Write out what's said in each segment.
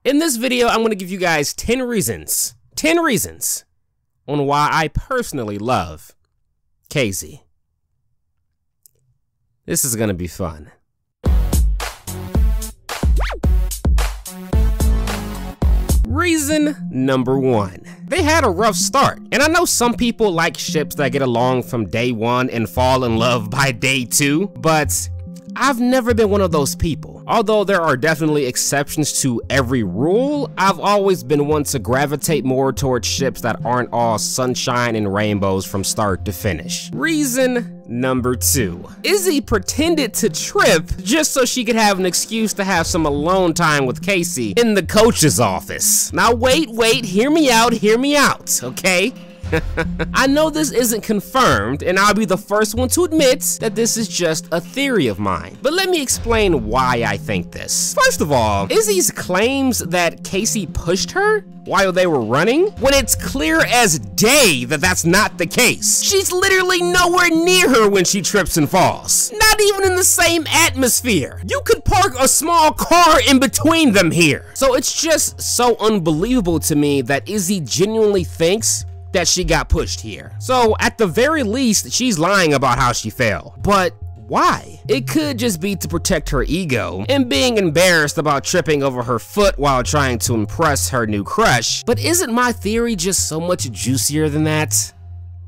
In this video, I'm gonna give you guys 10 reasons on why I personally love Cazzie. This is gonna be fun. Reason number 1. They had a rough start, and I know some people like ships that get along from day 1 and fall in love by day 2, but I've never been one of those people. Although there are definitely exceptions to every rule, I've always been one to gravitate more towards ships that aren't all sunshine and rainbows from start to finish. Reason number 2. Izzy pretended to trip just so she could have an excuse to have some alone time with Cazzie in the coach's office. Now wait, hear me out, okay? I know this isn't confirmed, and I'll be the first one to admit that this is just a theory of mine. But let me explain why I think this. First of all, Izzy's claims that Cazzie pushed her while they were running, when it's clear as day that that's not the case. She's literally nowhere near her when she trips and falls. Not even in the same atmosphere. You could park a small car in between them here. So it's just so unbelievable to me that Izzy genuinely thinks that she got pushed here. So at the very least, she's lying about how she fell. But why? It could just be to protect her ego and being embarrassed about tripping over her foot while trying to impress her new crush. But isn't my theory just so much juicier than that?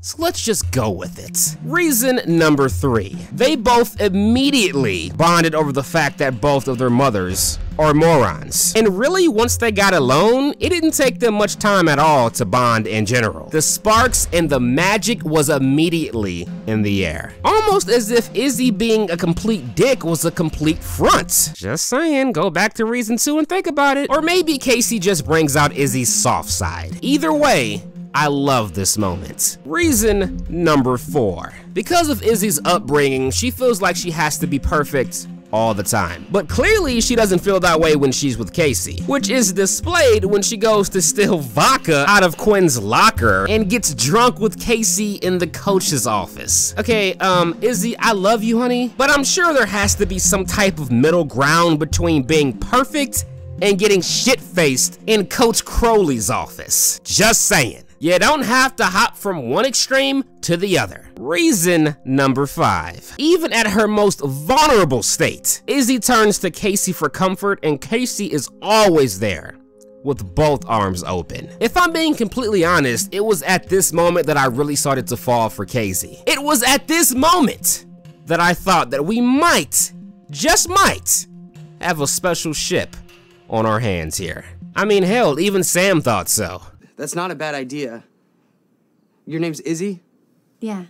So let's just go with it. Reason number 3. They both immediately bonded over the fact that both of their mothers are morons. And really, once they got alone, it didn't take them much time at all to bond in general. The sparks and the magic was immediately in the air. Almost as if Izzy being a complete dick was a complete front. Just saying, go back to reason 2 and think about it. Or maybe Cazzie just brings out Izzy's soft side. Either way, I love this moment. Reason number 4. Because of Izzy's upbringing, she feels like she has to be perfect all the time. But clearly she doesn't feel that way when she's with Cazzie, which is displayed when she goes to steal vodka out of Quinn's locker and gets drunk with Cazzie in the coach's office. Okay, Izzy, I love you, honey, but I'm sure there has to be some type of middle ground between being perfect and getting shit-faced in Coach Crowley's office. Just saying. You don't have to hop from one extreme to the other. Reason number 5. Even at her most vulnerable state, Izzy turns to Cazzie for comfort, and Cazzie is always there with both arms open. If I'm being completely honest, it was at this moment that I really started to fall for Cazzie. It was at this moment that I thought that we might, just might, have a special ship on our hands here. I mean, hell, even Sam thought so. That's not a bad idea. Your name's Izzy? Yeah.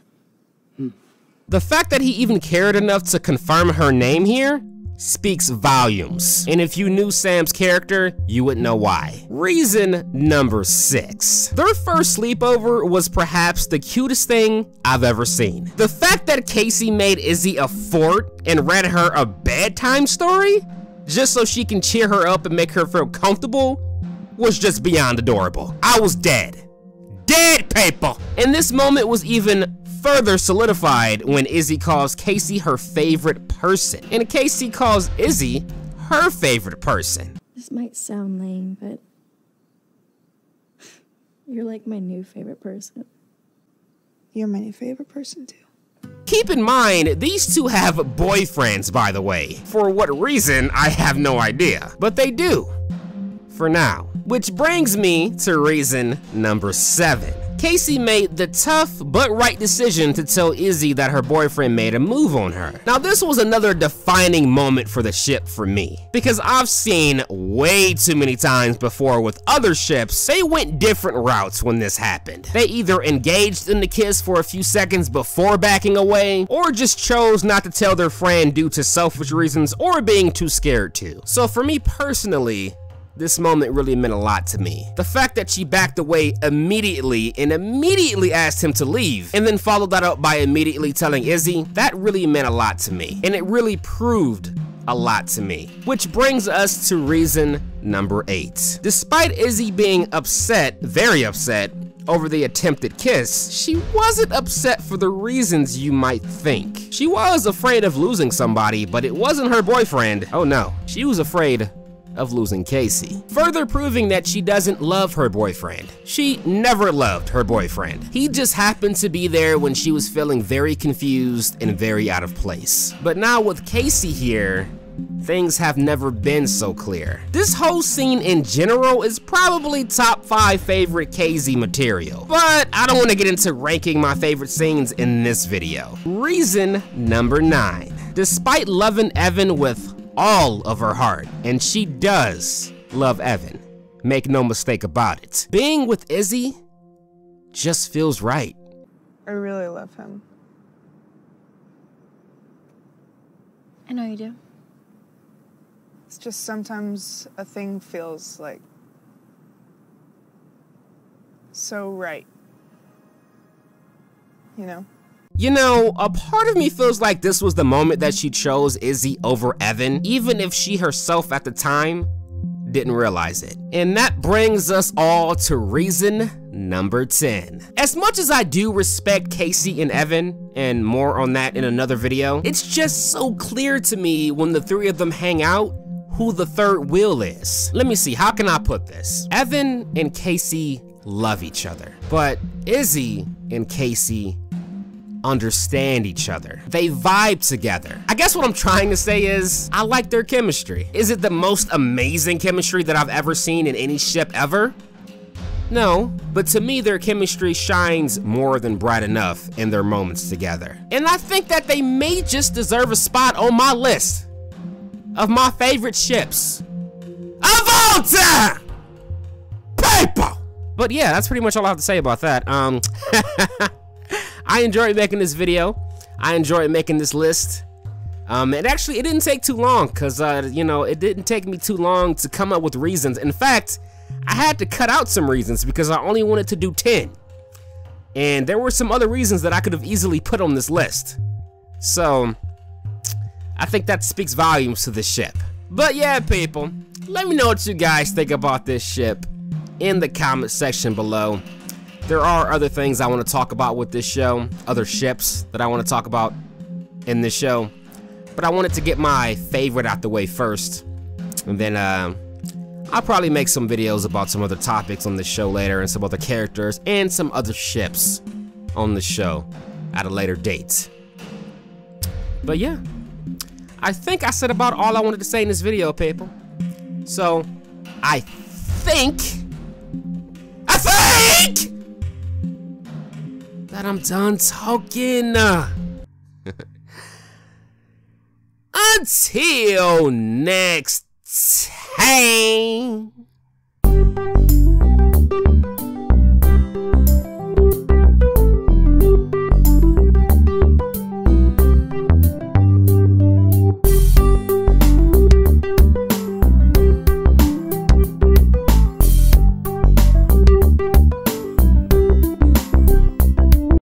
The fact that he even cared enough to confirm her name here speaks volumes. And if you knew Sam's character, you would know why. Reason number 6. Their first sleepover was perhaps the cutest thing I've ever seen. The fact that Cazzie made Izzy a fort and read her a bedtime story just so she can cheer her up and make her feel comfortable was just beyond adorable. I was dead. Dead, people! And this moment was even further solidified when Izzy calls Cazzie her favorite person, and Cazzie calls Izzy her favorite person. This might sound lame, but you're like my new favorite person. You're my new favorite person too. Keep in mind, these two have boyfriends, by the way. For what reason, I have no idea, but they do. For now. Which brings me to reason number 7. Cazzie made the tough but right decision to tell Izzy that her boyfriend made a move on her. Now this was another defining moment for the ship for me, because I've seen way too many times before with other ships, they went different routes when this happened. They either engaged in the kiss for a few seconds before backing away, or just chose not to tell their friend due to selfish reasons or being too scared to. So for me personally, this moment really meant a lot to me. The fact that she backed away immediately and immediately asked him to leave, and then followed that up by immediately telling Izzy, that really meant a lot to me. And it really proved a lot to me. Which brings us to reason number 8. Despite Izzy being upset, very upset, over the attempted kiss, she wasn't upset for the reasons you might think. She was afraid of losing somebody, but it wasn't her boyfriend. Oh no, she was afraid of losing Cazzie, further proving that she doesn't love her boyfriend. She never loved her boyfriend. He just happened to be there when she was feeling very confused and very out of place. But now with Cazzie here, things have never been so clear. This whole scene in general is probably top 5 favorite Cazzie material, but I don't want to get into ranking my favorite scenes in this video. Reason number 9. Despite loving Evan with all of her heart, and she does love Evan, make no mistake about it, being with Izzy just feels right. I really love him. I know you do. It's just sometimes a thing feels like so right. You know? You know, a part of me feels like this was the moment that she chose Izzy over Evan, even if she herself at the time didn't realize it. And that brings us all to reason number 10. As much as I do respect Cazzie and Evan, and more on that in another video, it's just so clear to me when the three of them hang out who the third wheel is. Let me see, how can I put this? Evan and Cazzie love each other, but Izzy and Cazzie understand each other. They vibe together. I guess what I'm trying to say is, I like their chemistry. Is it the most amazing chemistry that I've ever seen in any ship ever? No, but to me their chemistry shines more than bright enough in their moments together. And I think that they may just deserve a spot on my list of my favorite ships of all time, people. But yeah, that's pretty much all I have to say about that. I enjoyed making this video. I enjoyed making this list. And actually, it didn't take too long, cause you know, it didn't take me too long to come up with reasons. In fact, I had to cut out some reasons because I only wanted to do 10, and there were some other reasons that I could have easily put on this list. So I think that speaks volumes to this ship. But yeah, people, let me know what you guys think about this ship in the comment section below. There are other things I want to talk about with this show, other ships that I want to talk about in this show, but I wanted to get my favorite out the way first, and then I'll probably make some videos about some other topics on the show later, and some other characters and some other ships on the show at a later date. But yeah, I think I said about all I wanted to say in this video, people. So, I think that I'm done talking. Until next time.